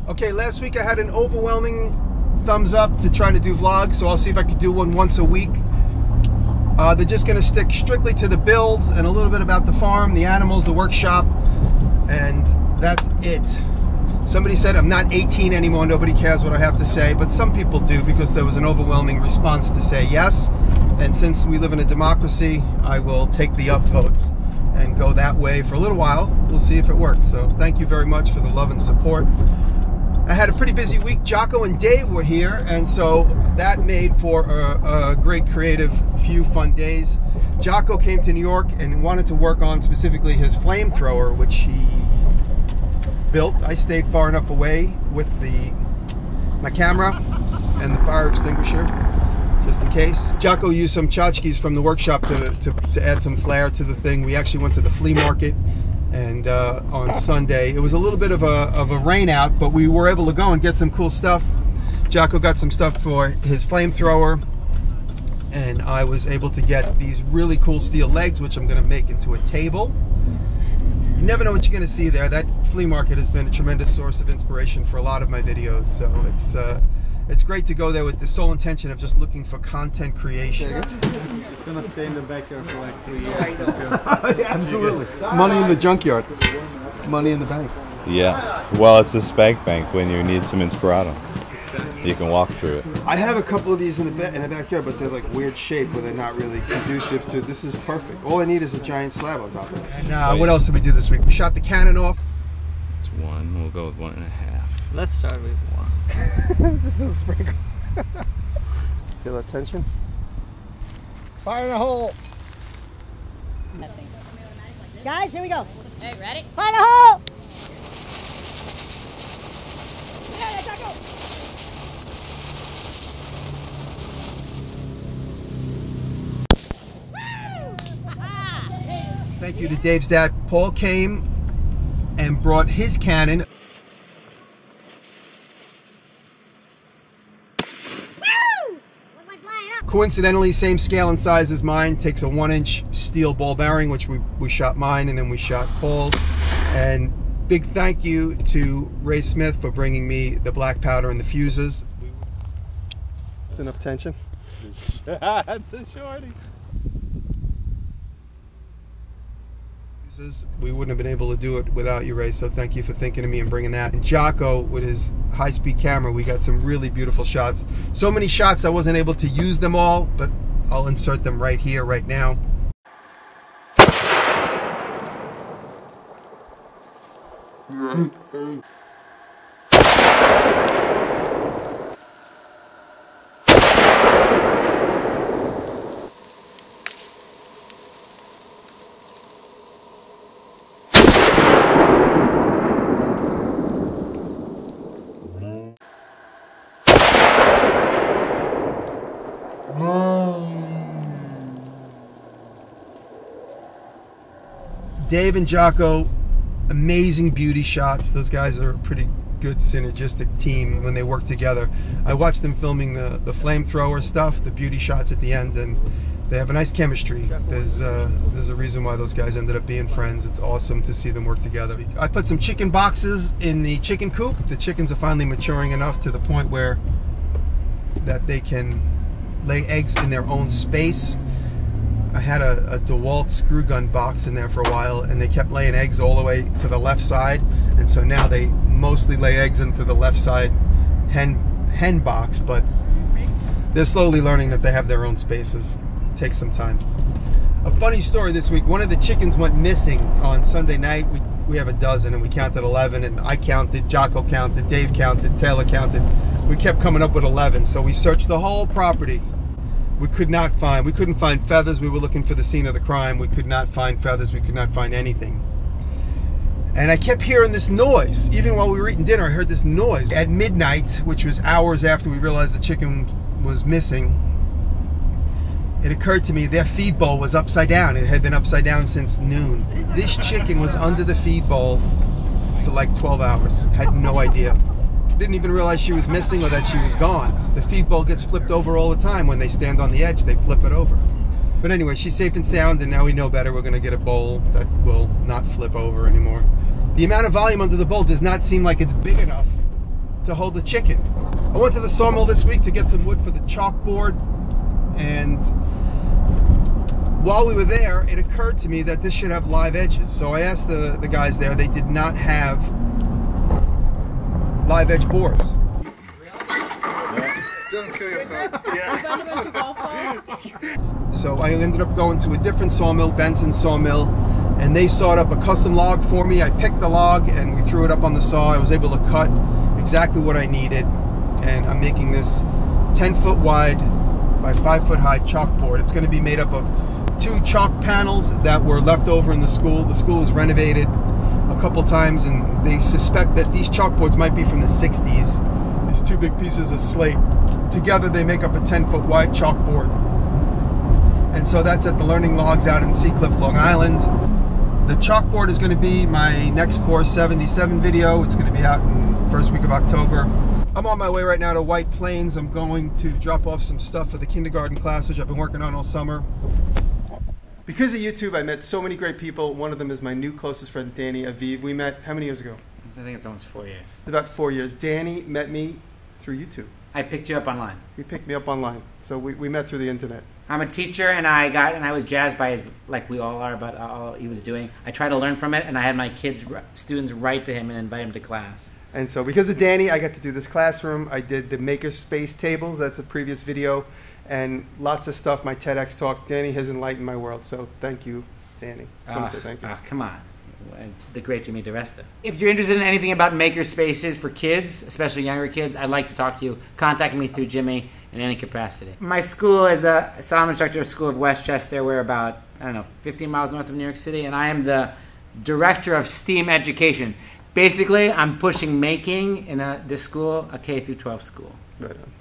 Okay, last week I had an overwhelming thumbs up to try to do vlogs, so I'll see if I could do one once a week. They're just going to stick strictly to the builds and a little bit about the farm, the animals, the workshop, and that's it. Somebody said I'm not 18 anymore, nobody cares what I have to say, but some people do because there was an overwhelming response to say yes. And since we live in a democracy, I will take the upvotes and go that way for a little while. We'll see if it works. So thank you very much for the love and support. I had a pretty busy week. Jocko and Dave were here, and so that made for a great creative few fun days. Jocko came to New York and wanted to work on specifically his flamethrower, which he built. I stayed far enough away with my camera and the fire extinguisher, just in case. Jocko used some tchotchkes from the workshop to add some flair to the thing. We actually went to the flea market, and on Sunday it was a little bit of a rain out, but we were able to go and get some cool stuff. Jocko got some stuff for his flamethrower, and I was able to get these really cool steel legs, which I'm going to make into a table. You never know what you're going to see there. That flea market has been a tremendous source of inspiration for a lot of my videos, so it's great to go there with the sole intention of just looking for content creation. It's going to stay in the backyard for like 3 years. Yeah, absolutely. Money in the junkyard. Money in the bank. Yeah. Well, it's a spank bank when you need some inspirato. You can walk through it. I have a couple of these in the backyard, but they're like weird shape where they're not really conducive to. This is perfect. All I need is a giant slab on top of it. And what else did we do this week? We shot the cannon off. It's 1. We'll go with 1.5. Let's start with 1. This is a sprinkle. Feel that tension? Fire in a hole. Guys, here we go. Hey, ready? Fire in a hole. Yeah, let's go. Thank you to Dave's dad. Paul came and brought his cannon. Coincidentally, same scale and size as mine. Takes a 1-inch steel ball bearing, which we shot mine, and then we shot Paul's. And big thank you to Ray Smith for bringing me the black powder and the fuses. That's enough tension. That's a shorty. We wouldn't have been able to do it without you, Ray, so thank you for thinking of me and bringing that. And Jocko, with his high-speed camera, we got some really beautiful shots. So many shots I wasn't able to use them all, but I'll insert them right here, right now. Dave and Jocko, amazing beauty shots. Those guys are a pretty good synergistic team when they work together. I watched them filming the flamethrower stuff, the beauty shots at the end, and they have a nice chemistry. There's a reason why those guys ended up being friends. It's awesome to see them work together. I put some chicken boxes in the chicken coop. The chickens are finally maturing enough to the point where that they can lay eggs in their own space. I had a DeWalt screw gun box in there for a while, and they kept laying eggs all the way to the left side, and so now they mostly lay eggs into the left side hen box, but they're slowly learning that they have their own spaces. It takes some time. A funny story this week, one of the chickens went missing on Sunday night. We have a dozen, and we counted 11, and I counted, Jocko counted, Dave counted, Taylor counted. We kept coming up with 11, so we searched the whole property. We couldn't find feathers. We were looking for the scene of the crime. We could not find feathers. We could not find anything. And I kept hearing this noise. Even while we were eating dinner, I heard this noise. At midnight, which was hours after we realized the chicken was missing, it occurred to me their feed bowl was upside down. It had been upside down since noon. This chicken was under the feed bowl for like 12 hours. Had no idea. Didn't even realize she was missing or that she was gone. The feed bowl gets flipped over all the time. When they stand on the edge, they flip it over. But anyway, she's safe and sound, and now we know better. We're going to get a bowl that will not flip over anymore. The amount of volume under the bowl does not seem like it's big enough to hold the chicken. I went to the sawmill this week to get some wood for the chalkboard, and while we were there, it occurred to me that this should have live edges. So I asked the guys there, they did not have live edge boards. Don't kill yourself. So I ended up going to a different sawmill, Benson Sawmill, and they sawed up a custom log for me. I picked the log and we threw it up on the saw. I was able to cut exactly what I needed, and I'm making this 10-foot wide by 5-foot high chalkboard. It's going to be made up of 2 chalk panels that were left over in the school. The school was renovated a couple times, and they suspect that these chalkboards might be from the 60s. These 2 big pieces of slate. Together they make up a 10-foot wide chalkboard. And so that's at the Learning Logs out in Seacliff, Long Island. The chalkboard is going to be my next Course 77 video. It's going to be out in the first week of October. I'm on my way right now to White Plains. I'm going to drop off some stuff for the kindergarten class, which I've been working on all summer. Because of YouTube, I met so many great people. One of them is my new closest friend, Danny Aviv. We met how many years ago? I think it's almost 4 years. It's about 4 years. Danny met me through YouTube. I picked you up online. He picked me up online, so we met through the internet. I'm a teacher, and I was jazzed by his, like we all are, about all he was doing. I tried to learn from it, and I had my students write to him and invite him to class. And so because of Danny, I got to do this classroom. I did the Maker Space tables. That's a previous video. And lots of stuff, my TEDx talk. Danny has enlightened my world, so thank you, Danny. Just want to say thank you. Come on. The great Jimmy DiResta. If you're interested in anything about maker spaces for kids, especially younger kids, I'd like to talk to you. Contact me through Jimmy in any capacity. My school is the Solomon Instructor School of Westchester. We're about, 15 miles north of New York City, and I am the director of STEAM education. Basically, I'm pushing making in this school, a K through 12 school. Right on.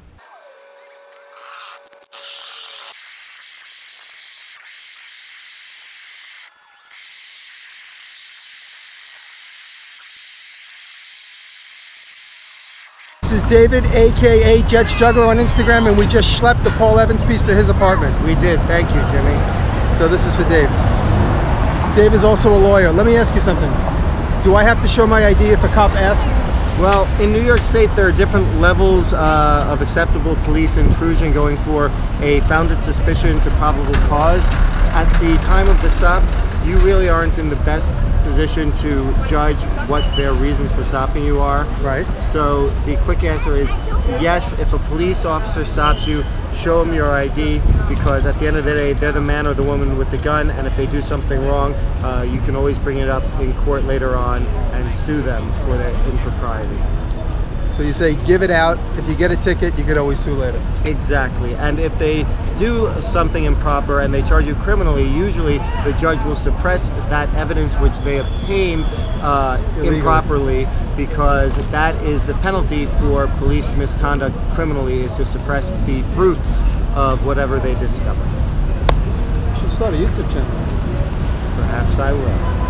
This is David, aka Jets Juggler on Instagram, and we just schlepped the Paul Evans piece to his apartment. We did. Thank you, Jimmy. So this is for Dave. Dave is also a lawyer. Let me ask you something. Do I have to show my ID if a cop asks? Well, in New York State, there are different levels of acceptable police intrusion, going for a founded suspicion to probable cause. At the time of the stop, you really aren't in the best position to judge what their reasons for stopping you are. Right. So the quick answer is yes, if a police officer stops you, show them your ID, because at the end of the day, they're the man or the woman with the gun, and if they do something wrong, you can always bring it up in court later on and sue them for their impropriety. So you say give it out. If you get a ticket, you could always sue later. Exactly. And if they do something improper and they charge you criminally, usually the judge will suppress that evidence which they obtained improperly, because that is the penalty for police misconduct criminally, is to suppress the fruits of whatever they discover. You should start a YouTube channel. Perhaps I will.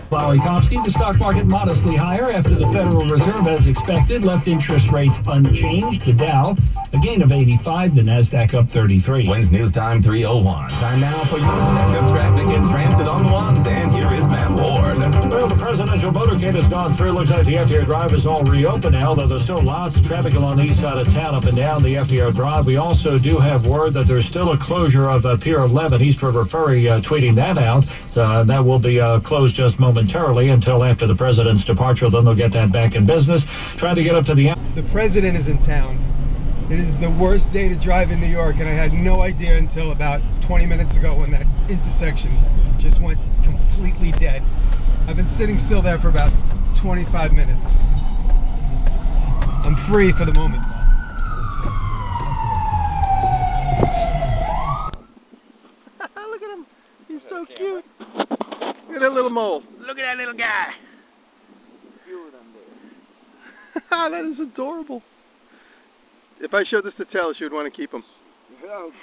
Lowry-Kopsky, the stock market modestly higher after the Federal Reserve, as expected, left interest rates unchanged. The Dow, a gain of 85, the Nasdaq up 33. When's news time 3:01. Time now for your neck of traffic in transit on the ones, and here is Matt Ward. Well, the presidential motorcade has gone through. Looks like the FDR Drive is all reopened now, though there's still lots of traffic along the east side of town up and down the FDR Drive. We also do have word that there's still a closure of Pier 11, East River Ferry, tweeting that out. That will be closed just momentarily until after the president's departure. Then they'll get that back in business. Trying to get up to the... The president is in town. It is the worst day to drive in New York, and I had no idea until about 20 minutes ago when that intersection just went completely dead. I've been sitting still there for about 25 minutes. I'm free for the moment. Look at him. He's so cute. Look at that little mole. Look at that little guy. That is adorable. If I showed this to Taylor, she would want to keep him. Oh, God.